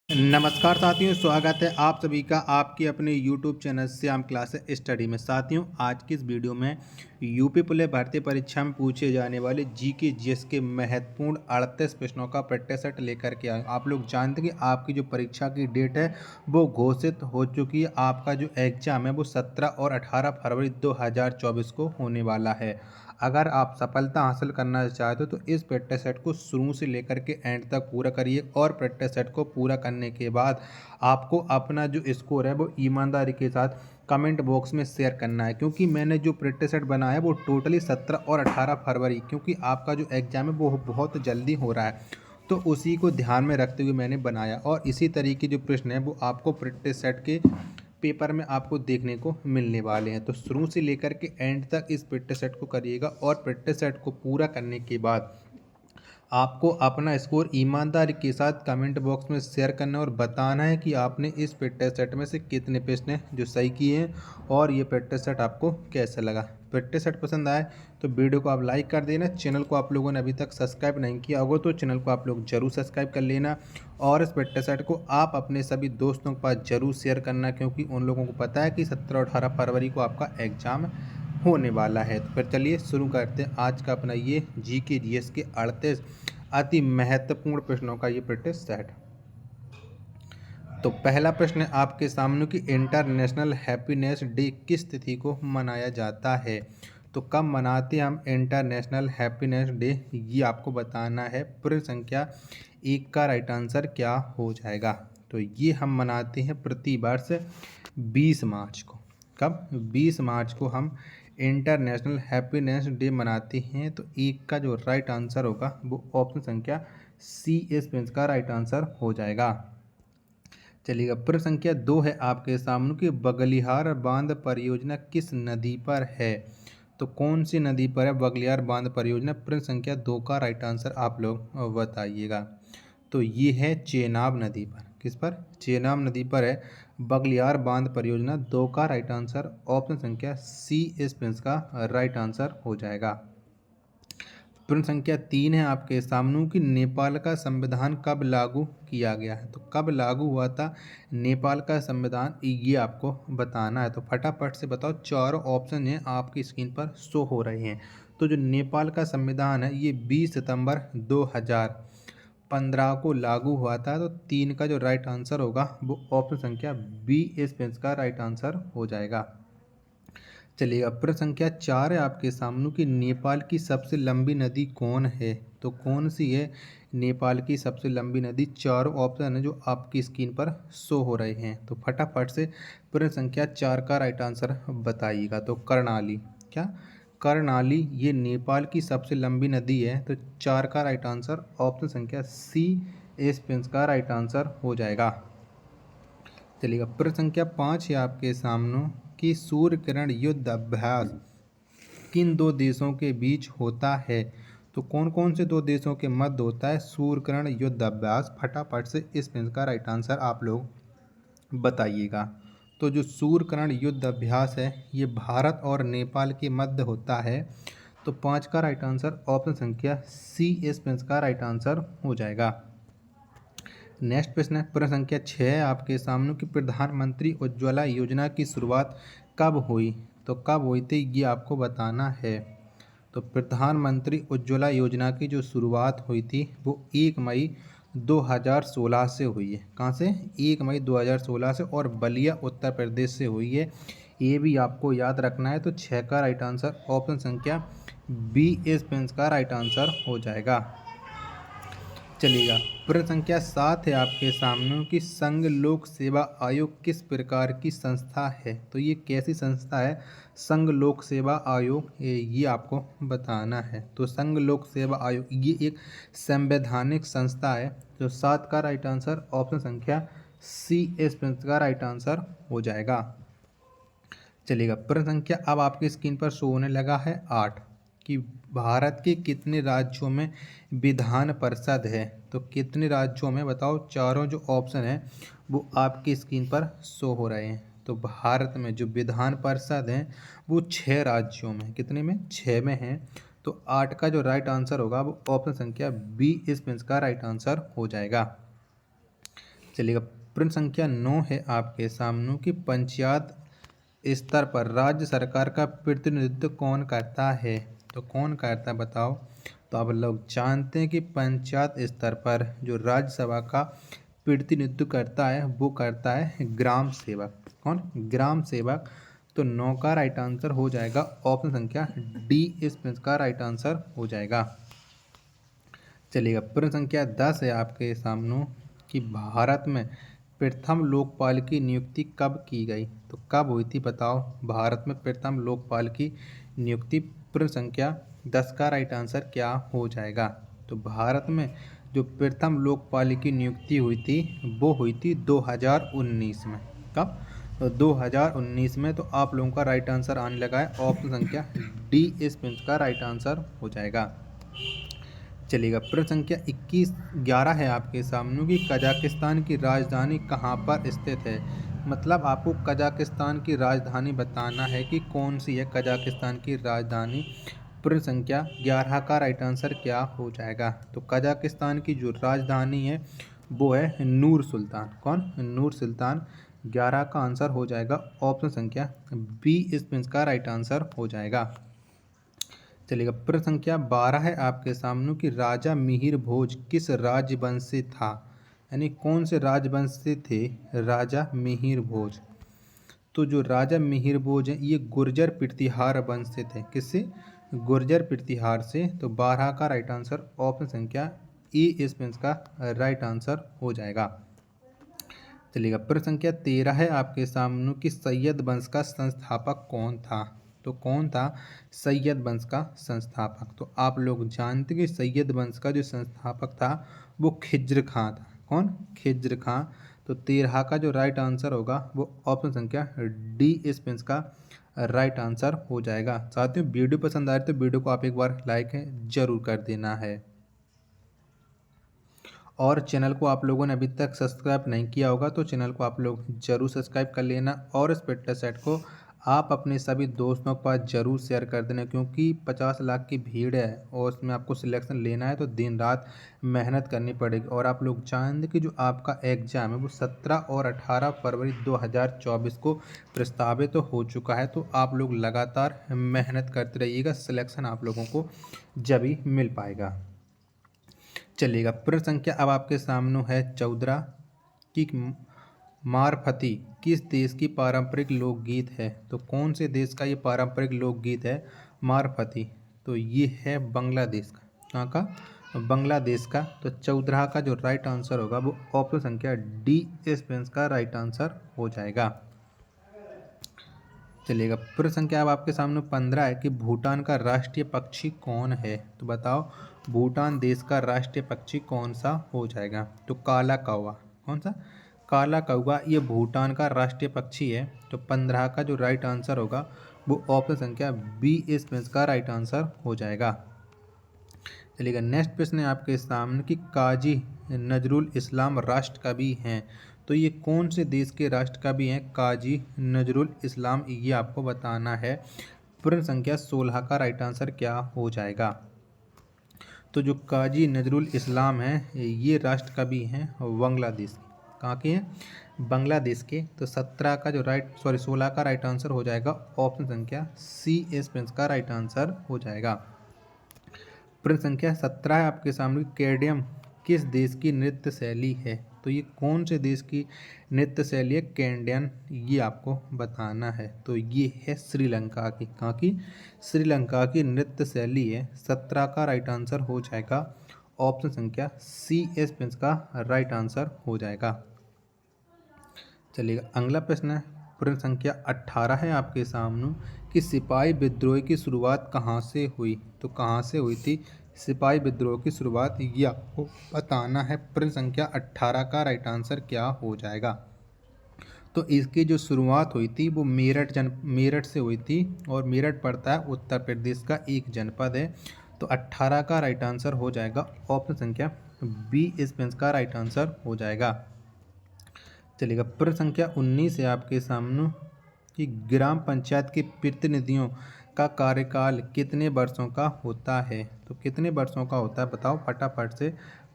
नमस्कार साथियों, स्वागत है आप सभी का आपके अपने YouTube channel Shyam class study में। साथियों, आज की इस वीडियो में यूपी पुलिस भर्ती परीक्षा में पूछे जाने वाले जीके जीएस के महत्वपूर्ण 38 प्रश्नों का प्रैक्टिस सेट लेकर के आए। आप लोग जानते हैं कि आपकी जो परीक्षा की डेट है वो घोषित हो चुकी है। आपका जो एग्जाम है वो 17 और 18 फरवरी 2024 को होने वाला है। अगर आप सफलता हासिल करना चाहते हो तो इस प्रैक्टिस सेट को शुरू से लेकर के एंड तक पूरा करिए और प्रैक्टिस सेट को पूरा करने के बाद आपको अपना जो स्कोर है वो ईमानदारी के साथ कमेंट बॉक्स में शेयर करना है, क्योंकि मैंने जो प्रैक्टिस सेट बनाया है वो टोटली 17 और 18 फरवरी, क्योंकि आपका जो एग्ज़ाम है वो बहुत जल्दी हो रहा है, तो उसी को ध्यान में रखते हुए मैंने बनाया। और इसी तरीके जो प्रश्न है वो आपको प्रैक्टिस सेट के पेपर में आपको देखने को मिलने वाले हैं। तो शुरू से लेकर के एंड तक इस प्रैक्टिस सेट को करिएगा और प्रैक्टिस सेट को पूरा करने के बाद आपको अपना स्कोर ईमानदारी के साथ कमेंट बॉक्स में शेयर करना और बताना है कि आपने इस प्रैक्टिस सेट में से कितने प्रश्न जो सही किए हैं और ये प्रैक्टिस सेट आपको कैसा लगा। प्रैक्टिस सेट पसंद आए तो वीडियो को आप लाइक कर देना। चैनल को आप लोगों ने अभी तक सब्सक्राइब नहीं किया होगा तो चैनल को आप लोग जरूर सब्सक्राइब कर लेना और इस प्रैक्टिस सेट को आप अपने सभी दोस्तों के पास जरूर शेयर करना, क्योंकि उन लोगों को पता है कि 17 और 18 फरवरी को आपका एग्ज़ाम होने वाला है। तो फिर चलिए शुरू करते हैं आज का अपना ये जीके जीएस के 38 अति महत्वपूर्ण प्रश्नों का ये प्रैक्टिस सेट। तो पहला प्रश्न है आपके सामने कि इंटरनेशनल हैप्पीनेस डे किस तिथि को मनाया जाता है। तो कब मनाते हैं हम इंटरनेशनल हैप्पीनेस डे, ये आपको बताना है। प्रश्न संख्या 1 का राइट आंसर क्या हो जाएगा। तो ये हम मनाते हैं प्रतिवर्ष 20 मार्च को। कब? 20 मार्च को हम इंटरनेशनल हैप्पीनेस डे मनाते हैं। तो एक का जो राइट आंसर होगा वो ऑप्शन संख्या सी इस पेंस का राइट आंसर हो जाएगा। चलिएगा, प्रश्न संख्या 2 है आपके सामने कि बगलिहार बांध परियोजना किस नदी पर है। तो कौन सी नदी पर है बगलिहार बांध परियोजना। प्रश्न संख्या 2 का राइट आंसर आप लोग बताइएगा। तो ये है चेनाब नदी पर। किस पर? चेनाब नदी पर है बगलियार बांध परियोजना। 2 का राइट आंसर ऑप्शन संख्या सी इस प्रिंस का राइट आंसर हो जाएगा। प्रश्न संख्या 3 है आपके सामने कि नेपाल का संविधान कब लागू किया गया है। तो कब लागू हुआ था नेपाल का संविधान, ये आपको बताना है। तो फटाफट से बताओ, चारों ऑप्शन हैं आपकी स्क्रीन पर शो हो रहे हैं। तो जो नेपाल का संविधान है ये 20 सितंबर 2015 को लागू हुआ था। तो 3 का जो राइट आंसर होगा वो ऑप्शन संख्या बी इस पेंस का राइट आंसर हो जाएगा। चलिए, अब प्रश्न संख्या 4 है आपके सामने कि नेपाल की सबसे लंबी नदी कौन है। तो कौन सी है नेपाल की सबसे लंबी नदी। चारों ऑप्शन है जो आपकी स्क्रीन पर शो हो रहे हैं। तो फटाफट से प्रश्न संख्या 4 का राइट आंसर बताइएगा। तो कर्णाली, क्या कर्णाली ये नेपाल की सबसे लंबी नदी है। तो 4 का राइट आंसर ऑप्शन संख्या सी इस पेंस का राइट आंसर हो जाएगा। चलिएगा, प्रश्न संख्या 5 है आपके सामने कि सूर्य किरण युद्ध अभ्यास किन दो देशों के बीच होता है। तो कौन कौन से दो देशों के मध्य होता है सूर्य किरण युद्ध अभ्यास। फटाफट से इस प्रश्न का राइट आंसर आप लोग बताइएगा। तो जो सूर्य किरण युद्ध अभ्यास है ये भारत और नेपाल के मध्य होता है। तो 5 का राइट आंसर ऑप्शन संख्या सी इस प्रश्न का राइट आंसर हो जाएगा। नेक्स्ट प्रश्न है प्रश्न संख्या 6 है आपके सामने कि प्रधानमंत्री उज्ज्वला योजना की शुरुआत कब हुई। तो कब हुई थी ये आपको बताना है। तो प्रधानमंत्री उज्ज्वला योजना की जो शुरुआत हुई थी वो 1 मई 2016 से हुई है। कहाँ से? 1 मई 2016 से, और बलिया उत्तर प्रदेश से हुई है। ये भी आपको याद रखना है। तो 6 का राइट आंसर ऑप्शन संख्या बी इस पेंस का राइट आंसर हो जाएगा। चलिएगा, प्रश्न संख्या 7 है आपके सामने कि संघ लोक सेवा आयोग किस प्रकार की संस्था है। तो ये कैसी संस्था है संघ लोक सेवा आयोग, ये आपको बताना है। तो संघ लोक सेवा आयोग ये एक संवैधानिक संस्था है। जो 7 का राइट आंसर ऑप्शन संख्या सी इस प्रश्न का राइट आंसर हो जाएगा। चलिएगा, प्रश्न संख्या अब आपकी स्क्रीन पर शो होने लगा है 8 कि भारत के कितने राज्यों में विधान परिषद है। तो कितने राज्यों में बताओ। चारों जो ऑप्शन है वो आपकी स्क्रीन पर शो हो रहे हैं। तो भारत में जो विधान परिषद है वो 6 राज्यों में, कितने में? 6 में है। तो 8 का जो राइट आंसर होगा वो ऑप्शन संख्या बी इस पेंस का राइट आंसर हो जाएगा। चलिएगा, प्रश्न संख्या 9 है आपके सामने कि पंचायत स्तर पर राज्य सरकार का प्रतिनिधित्व कौन करता है। तो कौन करता है बताओ। तो आप लोग जानते हैं कि पंचायत स्तर पर जो राज्यसभा का प्रतिनिधित्व करता है वो करता है ग्राम सेवक। कौन? ग्राम सेवक। तो 9 का राइट आंसर हो जाएगा ऑप्शन संख्या डी, इस प्रश्न का राइट आंसर हो जाएगा। चलिएगा, प्रश्न संख्या 10 है आपके सामने कि भारत में प्रथम लोकपाल की नियुक्ति कब की गई। तो कब हुई थी बताओ। भारत में प्रथम लोकपाल की नियुक्ति, प्रश्न संख्या 10 का राइट आंसर क्या हो जाएगा। तो भारत में जो प्रथम लोकपाल की नियुक्ति हुई थी वो हुई थी 2019 में। कब? तो 2019 में। तो आप लोगों का राइट आंसर आने लगा है ऑप्शन संख्या डी, इस प्रश्न का राइट आंसर हो जाएगा। चलिएगा, प्रश्न संख्या 11 है आपके सामने कि कजाकिस्तान की राजधानी कहाँ पर स्थित है। मतलब आपको कजाकिस्तान की राजधानी बताना है कि कौन सी है कजाकिस्तान की राजधानी। प्रश्न संख्या 11 का राइट आंसर क्या हो जाएगा। तो कजाकिस्तान की जो राजधानी है वो है नूर सुल्तान। कौन? नूर सुल्तान। 11 का आंसर हो जाएगा ऑप्शन संख्या बी, इस प्रश्न का राइट आंसर हो जाएगा। चलिएगा, प्रश्न संख्या 12 है आपके सामने कि राजा मिहिर भोज किस राजवंश से था। यानी कौन से राजवंश से थे राजा मिहिर भोज। तो जो राजा मिहिर भोज हैं ये गुर्जर प्रतिहार वंश से थे। किससे? गुर्जर प्रतिहार से। तो 12 का राइट आंसर ऑप्शन संख्या ए, इस प्रश्न का राइट आंसर हो जाएगा। चलिएगा, प्रश्न संख्या 13 है आपके सामने कि सैयद वंश का संस्थापक कौन था। तो कौन था सैयद वंश का संस्थापक। तो आप लोग जानते कि सैयद वंश का जो संस्थापक था वो खिज्र खां था। कौन? खिज्र खां। तो 13 का जो राइट आंसर होगा वो ऑप्शन संख्या डी, इस प्रश्न का राइट आंसर हो जाएगा। साथियों, वीडियो पसंद आए तो वीडियो को आप एक बार लाइक जरूर कर देना है और चैनल को आप लोगों ने अभी तक सब्सक्राइब नहीं किया होगा तो चैनल को आप लोग जरूर सब्सक्राइब कर लेना और इस पेट सेट को आप अपने सभी दोस्तों के पास जरूर शेयर कर देना, क्योंकि 50 लाख की भीड़ है और उसमें आपको सिलेक्शन लेना है तो दिन रात मेहनत करनी पड़ेगी। और आप लोग जानते कि जो आपका एग्ज़ाम है वो 17 और 18 फरवरी 2024 को प्रस्तावित तो हो चुका है। तो आप लोग लगातार मेहनत करते रहिएगा, सिलेक्शन आप लोगों को जब ही मिल पाएगा। चलिएगा, प्रश्न संख्या अब आपके सामने है 14 कि मारफती किस देश की पारंपरिक लोकगीत है। तो कौन से देश का ये पारंपरिक लोकगीत है मारफती। तो ये है बांग्लादेश का। कहाँ का? बांग्लादेश का। तो 14 का जो राइट आंसर होगा वो ऑप्शन संख्या डी, इस प्रश्न का राइट आंसर हो जाएगा। चलिएगा, प्रश्न संख्या अब आपके सामने 15 है कि भूटान का राष्ट्रीय पक्षी कौन है। तो बताओ भूटान देश का राष्ट्रीय पक्षी कौन सा हो जाएगा। तो काला कौवा। कौन सा? काला कौवा ये भूटान का राष्ट्रीय पक्षी है। तो 15 का जो राइट आंसर होगा वो ऑप्शन संख्या बी, इस प्रश्न का राइट आंसर हो जाएगा। चलिएगा, नेक्स्ट प्रश्न है आपके सामने कि काजी नजरुल इस्लाम राष्ट्र कवि हैं। तो ये कौन से देश के राष्ट्र कवि हैं काजी नजरुल इस्लाम, ये आपको बताना है। प्रश्न संख्या 16 का राइट आंसर क्या हो जाएगा। तो जो काजी नजरुल इस्लाम हैं ये राष्ट्र कवि हैं बांग्लादेश के। कहाँ के हैं? बांग्लादेश के। तो 16 का राइट आंसर हो जाएगा ऑप्शन संख्या सी, इस प्रश्न का राइट आंसर हो जाएगा। प्रश्न संख्या 17 है आपके सामने, कैडियम किस देश की नृत्य शैली है। तो ये कौन से देश की नृत्य शैली है कैंडियन, ये आपको बताना है। तो ये है श्रीलंका की। कहाँ की? श्रीलंका की नृत्य शैली है। 17 का राइट आंसर हो जाएगा ऑप्शन संख्या सी, इस प्रश्न का राइट आंसर हो जाएगा। चलिएगा, अगला प्रश्न है प्रश्न संख्या 18 है आपके सामने कि सिपाही विद्रोह की शुरुआत कहाँ से हुई। तो कहाँ से हुई थी सिपाही विद्रोह की शुरुआत, ये आपको बताना है। प्रश्न संख्या 18 का राइट आंसर क्या हो जाएगा। तो इसकी जो शुरुआत हुई थी वो मेरठ से हुई थी और मेरठ पड़ता है उत्तर प्रदेश का एक जनपद है। तो 18 का राइट आंसर हो जाएगा ऑप्शन संख्या बी, इस प्रश्न का राइट आंसर हो जाएगा। चलिएगा, प्रश्न संख्या 19 है आपके सामने कि ग्राम पंचायत के प्रतिनिधियों का कार्यकाल कितने वर्षों का होता है। तो कितने वर्षों का होता है बताओ फटाफट से।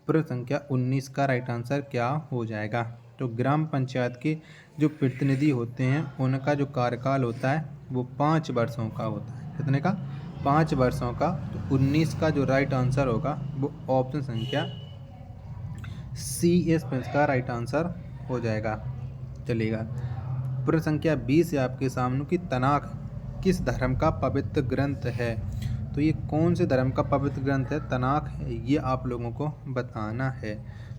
प्रश्न संख्या 19 का राइट आंसर क्या हो जाएगा। तो ग्राम पंचायत के जो प्रतिनिधि होते हैं उनका जो कार्यकाल होता है वो 5 वर्षों का होता है। कितने का? 5 वर्षों का। तो 19 का जो राइट आंसर होगा वो ऑप्शन संख्या सी इसका राइट आंसर हो जाएगा। चलिएगा, प्रश्न संख्या 20 है आपके सामने कि तनाख किस धर्म का पवित्र ग्रंथ है। तो ये कौन से धर्म का पवित्र ग्रंथ है तनाख, ये आप लोगों को बताना है।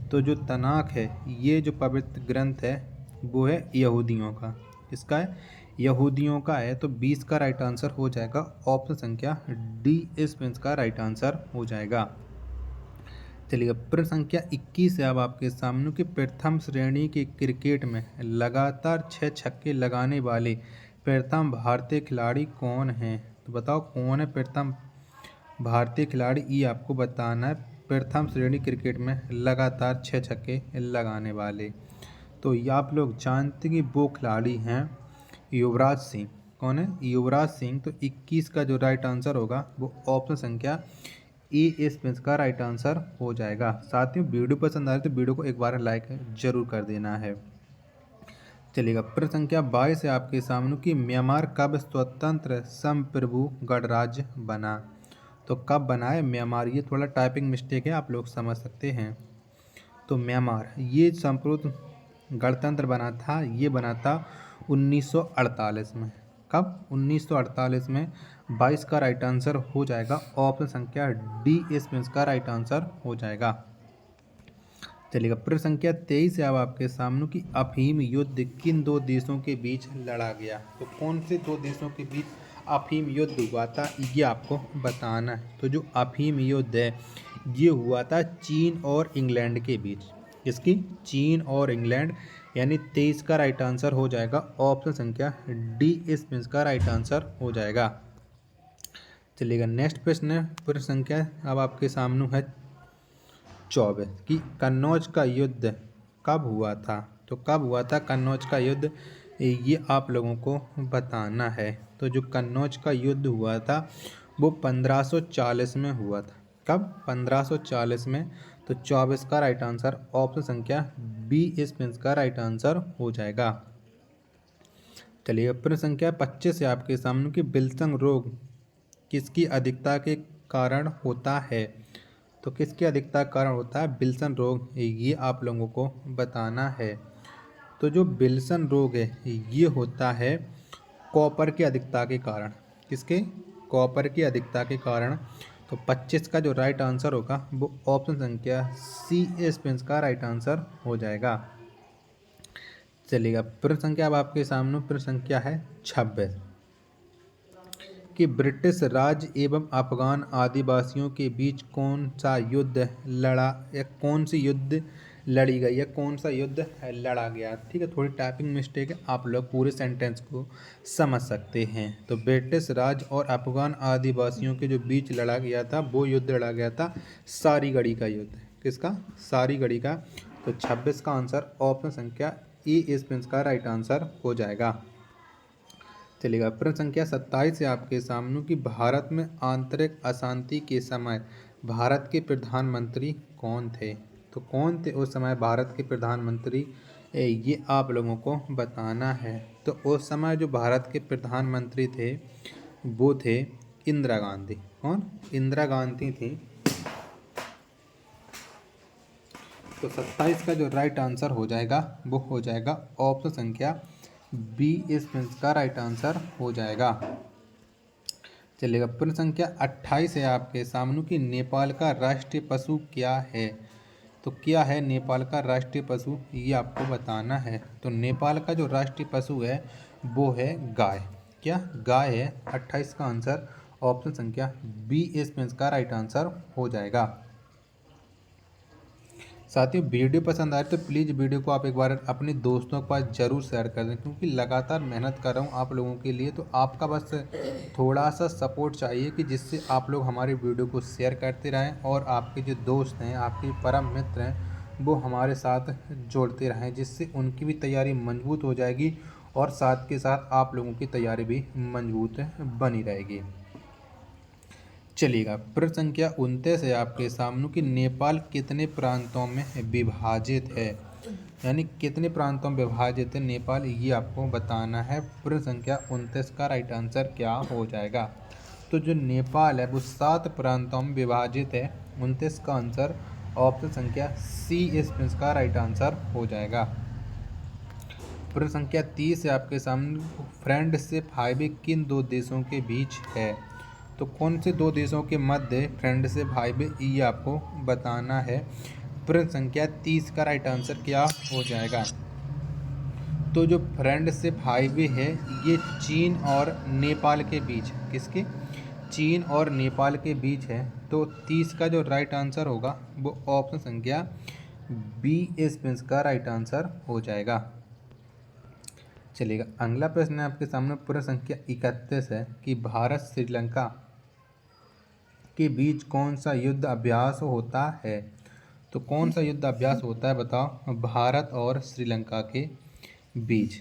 तो जो तनाख है ये जो पवित्र ग्रंथ है वो है यहूदियों का। किसका है? यहूदियों का है। तो 20 का राइट आंसर हो जाएगा ऑप्शन संख्या डी इसका राइट आंसर हो जाएगा। चलिए, प्रश्न संख्या 21 है अब आपके सामने कि प्रथम श्रेणी के क्रिकेट में लगातार 6 छक्के लगाने वाले प्रथम भारतीय खिलाड़ी कौन हैं। तो बताओ कौन है प्रथम भारतीय खिलाड़ी, ये आपको बताना है। प्रथम श्रेणी क्रिकेट में लगातार 6 छक्के लगाने वाले, तो ये आप लोग जानते हैं कि वो खिलाड़ी हैं युवराज सिंह। कौन है? युवराज सिंह। तो 21 का जो राइट आंसर होगा वो ऑप्शन संख्या ए इसका राइट आंसर हो जाएगा। साथियों, वीडियो पसंद आए तो वीडियो को एक बार लाइक जरूर कर देना है। चलिएगा, प्रश्न संख्या 22 है आपके सामने कि म्यांमार कब स्वतंत्र संप्रभु गणराज्य बना। तो कब बना है म्यांमार, ये थोड़ा टाइपिंग मिस्टेक है, आप लोग समझ सकते हैं। तो म्यांमार ये संप्रभु गणतंत्र बना था, ये बना था 1948 में। कब? 1948 में। 22 का राइट आंसर हो जाएगा ऑप्शन संख्या डी इसका राइट आंसर हो जाएगा। चलिएगा, प्रश्न संख्या 23 है अब आपके सामने कि अफीम युद्ध किन 2 देशों के बीच लड़ा गया। तो कौन से 2 देशों के बीच अफीम युद्ध हुआ था, ये आपको बताना है। तो जो अफीम युद्ध है ये हुआ था चीन और इंग्लैंड के बीच। किसकी? चीन और इंग्लैंड। यानी 23 का राइट आंसर हो जाएगा ऑप्शन संख्या डी इसका राइट आंसर हो जाएगा। चलिएगा, नेक्स्ट प्रश्न है, प्रश्न संख्या अब आपके सामने है 24 कि कन्नौज का युद्ध कब हुआ था। तो कब हुआ था कन्नौज का युद्ध, ये आप लोगों को बताना है। तो जो कन्नौज का युद्ध हुआ था वो 1540 में हुआ था। कब? 1540 में। तो 24 का राइट आंसर ऑप्शन संख्या बी इसका राइट आंसर हो जाएगा। चलिए, प्रश्न संख्या 25 है आपके सामने कि विल्सन रोग किसकी अधिकता के कारण होता है। तो किसकी अधिकता का कारण होता है विल्सन रोग, ये आप लोगों को बताना है। तो जो विल्सन रोग है ये होता है कॉपर की अधिकता के कारण। किसके? कॉपर की अधिकता के कारण। तो 25 का जो राइट आंसर होगा वो ऑप्शन संख्या सी इसका राइट आंसर हो जाएगा। चलिएगा, प्रश्न संख्या अब आपके सामने प्रश्न संख्या है 26 कि ब्रिटिश राज एवं अफगान आदिवासियों के बीच कौन सा युद्ध लड़ा या कौन सी युद्ध लड़ी गई या कौन सा युद्ध लड़ा गया। ठीक है, थोड़ी टाइपिंग मिस्टेक है, आप लोग पूरे सेंटेंस को समझ सकते हैं। तो ब्रिटिश राज और अफगान आदिवासियों के जो बीच लड़ा गया था वो युद्ध लड़ा गया था सारीगढ़ी का युद्ध। किसका? सारीगढ़ी का। तो 26 का आंसर ऑप्शन संख्या ए इसका राइट आंसर हो जाएगा। चलिएगा, प्रश्न संख्या 27 है आपके सामने कि भारत में आंतरिक अशांति के समय भारत के प्रधानमंत्री कौन थे। तो कौन थे उस समय भारत के प्रधानमंत्री, ये आप लोगों को बताना है। तो उस समय जो भारत के प्रधानमंत्री थे वो थे इंदिरा गांधी। कौन? इंदिरा गांधी थी। तो 27 का जो राइट आंसर हो जाएगा वो हो जाएगा ऑप्शन संख्या बी इसका राइट आंसर हो जाएगा। चलिएगा, प्रश्न संख्या 28 है आपके सामने कि नेपाल का राष्ट्रीय पशु क्या है। तो क्या है नेपाल का राष्ट्रीय पशु, ये आपको बताना है। तो नेपाल का जो राष्ट्रीय पशु है वो है गाय। क्या? गाय है। 28 का आंसर ऑप्शन संख्या बी इसका राइट आंसर हो जाएगा। साथियों, वीडियो पसंद आए तो प्लीज़ वीडियो को आप एक बार अपने दोस्तों के पास ज़रूर शेयर कर दें, क्योंकि लगातार मेहनत कर रहा हूँ आप लोगों के लिए। तो आपका बस थोड़ा सा सपोर्ट चाहिए कि जिससे आप लोग हमारी वीडियो को शेयर करते रहें और आपके जो दोस्त हैं, आपके परम मित्र हैं, वो हमारे साथ जोड़ते रहें, जिससे उनकी भी तैयारी मजबूत हो जाएगी और साथ के साथ आप लोगों की तैयारी भी मजबूत बनी रहेगी। चलिएगा, प्रश्न संख्या 29 है आपके सामने कि नेपाल कितने प्रांतों में विभाजित है। यानी कितने प्रांतों में विभाजित है नेपाल, ये आपको बताना है। प्रश्न संख्या 29 का राइट आंसर क्या हो जाएगा? तो जो नेपाल है वो 7 प्रांतों में विभाजित है। 29 का आंसर ऑप्शन संख्या सी इस प्रश्न का राइट आंसर हो जाएगा। प्रश्न संख्या 30 है आपके सामने। फ्रेंडशिप हाईवे किन दो देशों के बीच है? तो कौन से दो देशों के मध्य फ्रेंडशिप हाईवे, ये आपको बताना है। प्रश्न संख्या 30 का राइट आंसर क्या हो जाएगा? तो जो फ्रेंडशिप हाईवे है ये चीन और नेपाल के बीच, किसके? चीन और नेपाल के बीच है। तो 30 का जो राइट आंसर होगा वो ऑप्शन संख्या बी इस प्रश्न का राइट आंसर हो जाएगा। चलिएगा, अगला प्रश्न है आपके सामने। प्रश्न संख्या 31 है कि भारत श्रीलंका के बीच कौन सा युद्ध अभ्यास होता है? तो कौन सा युद्ध अभ्यास होता है बताओ भारत और श्रीलंका के बीच?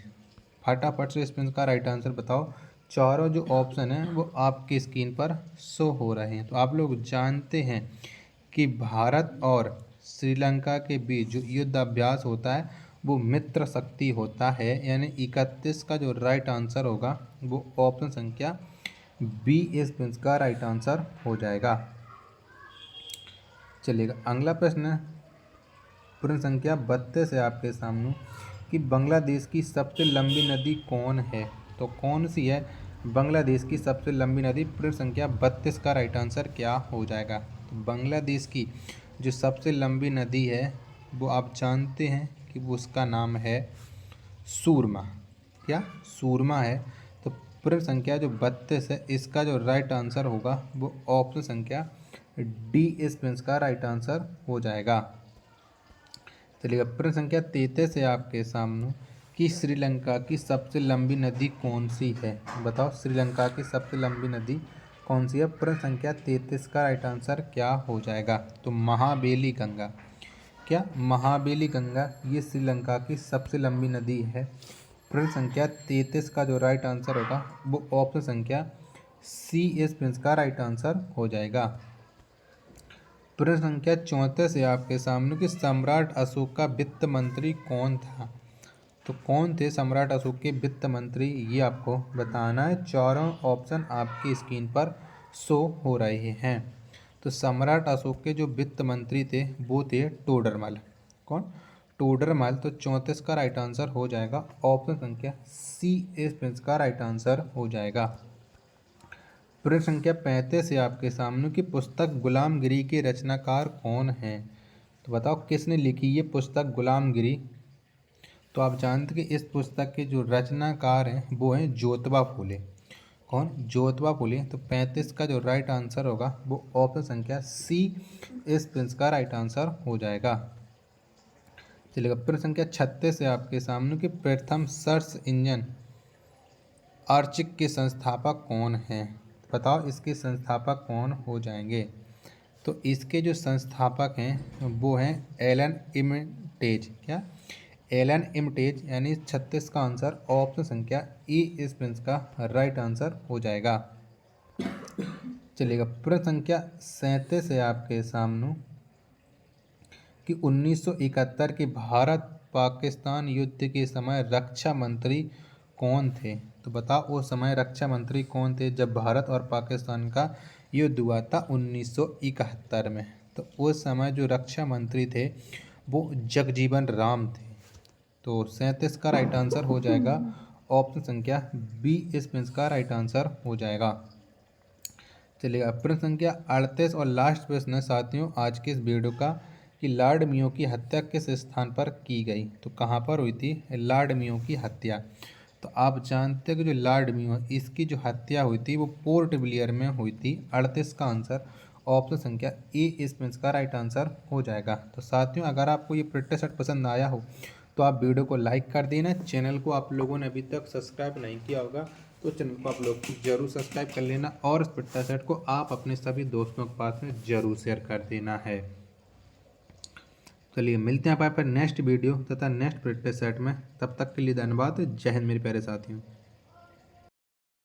फटाफट से इस प्रश्न का राइट आंसर बताओ। चारों जो ऑप्शन हैं वो आपकी स्क्रीन पर शो हो रहे हैं। तो आप लोग जानते हैं कि भारत और श्रीलंका के बीच जो युद्ध अभ्यास होता है वो मित्र शक्ति होता है। यानी 31 का जो राइट आंसर होगा वो ऑप्शन संख्या बी इस प्रश्न का राइट आंसर हो जाएगा। चलिएगा, अगला प्रश्न है प्रश्न संख्या 32 है आपके सामने कि बांग्लादेश की सबसे लंबी नदी कौन है? तो कौन सी है बांग्लादेश की सबसे लंबी नदी? प्रश्न संख्या 32 का राइट आंसर क्या हो जाएगा? तो बांग्लादेश की जो सबसे लंबी नदी है वो आप जानते हैं कि वो उसका नाम है सूरमा। क्या सूरमा है? तो प्रश्न संख्या जो 32 है इसका जो राइट आंसर होगा वो ऑप्शन संख्या डी इस प्रश्न का राइट आंसर हो जाएगा। चलिए, प्रश्न संख्या 33 है आपके सामने कि श्रीलंका की सबसे लंबी नदी कौन सी है? बताओ श्रीलंका की सबसे लंबी नदी कौन सी है? प्रश्न संख्या 33 का राइट आंसर क्या हो जाएगा? तो महाबेली गंगा। क्या महाबेली गंगा ये श्रीलंका की सबसे लंबी नदी है? प्रश्न संख्या 33 का जो राइट आंसर होगा वो ऑप्शन संख्या सी इस प्रश्न का राइट आंसर हो जाएगा। प्रश्न संख्या 34 है आपके सामने कि सम्राट अशोक का वित्त मंत्री कौन था? तो कौन थे सम्राट अशोक के वित्त मंत्री, ये आपको बताना है। चारों ऑप्शन आपकी स्क्रीन पर शो हो रहे हैं। तो सम्राट अशोक के जो वित्त मंत्री थे वो थे टोडरमल। कौन? टोडरमल। तो 34 का राइट आंसर हो जाएगा। ऑप्शन संख्या सी इस प्रश्न का राइट आंसर हो जाएगा। प्रश्न संख्या 35 है आपके सामने कि पुस्तक गुलामगिरी के रचनाकार कौन हैं? तो बताओ किसने लिखी ये पुस्तक गुलामगिरी? तो आप जानते कि इस पुस्तक के जो रचनाकार हैं वो हैं ज्योतिबा फुले। कौन? ज्योतिबा फुले। तो 35 का जो राइट आंसर होगा वो ऑप्शन संख्या सी इस प्रश्न का राइट आंसर हो जाएगा। चलिएगा, प्रश्न संख्या 36 है आपके सामने कि प्रथम सर्च इंजन आर्चिक के संस्थापक कौन हैं? बताओ इसके संस्थापक कौन हो जाएंगे? तो इसके जो संस्थापक हैं वो हैं एलन इमटेज। क्या? एलन इमटेज। यानी 36 का आंसर ऑप्शन संख्या ई इस प्रश्न का राइट आंसर हो जाएगा। चलिएगा, प्रश्न संख्या 37 है आपके सामने कि 1971 के भारत पाकिस्तान युद्ध के समय रक्षा मंत्री कौन थे? तो बताओ उस समय रक्षा मंत्री कौन थे जब भारत और पाकिस्तान का युद्ध हुआ था 1971 में? तो उस समय जो रक्षा मंत्री थे वो जगजीवन राम थे। तो 37 का राइट आंसर हो जाएगा। ऑप्शन संख्या बी इस प्रश्न का राइट आंसर हो जाएगा। चलिए, प्रश्न संख्या 38 और लास्ट प्रश्न है साथियों आज के इस वीडियो का कि लॉर्ड मेयो की हत्या किस स्थान पर की गई? तो कहाँ पर हुई थी लॉर्ड मेयो की हत्या? तो आप जानते हैं कि जो लॉर्ड मेयो इसकी जो हत्या हुई थी वो पोर्ट ब्लेयर में हुई थी। 38 का आंसर ऑप्शन संख्या ए इस प्रश्न का राइट आंसर हो जाएगा। तो साथियों अगर आपको ये प्रैक्टिस सेट पसंद आया हो तो आप वीडियो को लाइक कर देना। चैनल को आप लोगों ने अभी तक सब्सक्राइब नहीं किया होगा तो चैनल को आप लोग जरूर सब्सक्राइब कर लेना और इस प्रैक्टिस सेट को आप अपने सभी दोस्तों के पास में जरूर शेयर कर देना है। चलिए, मिलते हैं आप नेक्स्ट वीडियो तथा नेक्स्ट प्रैक्टिस सेट में। तब तक के लिए धन्यवाद। जय हिंद मेरे प्यारे साथियों।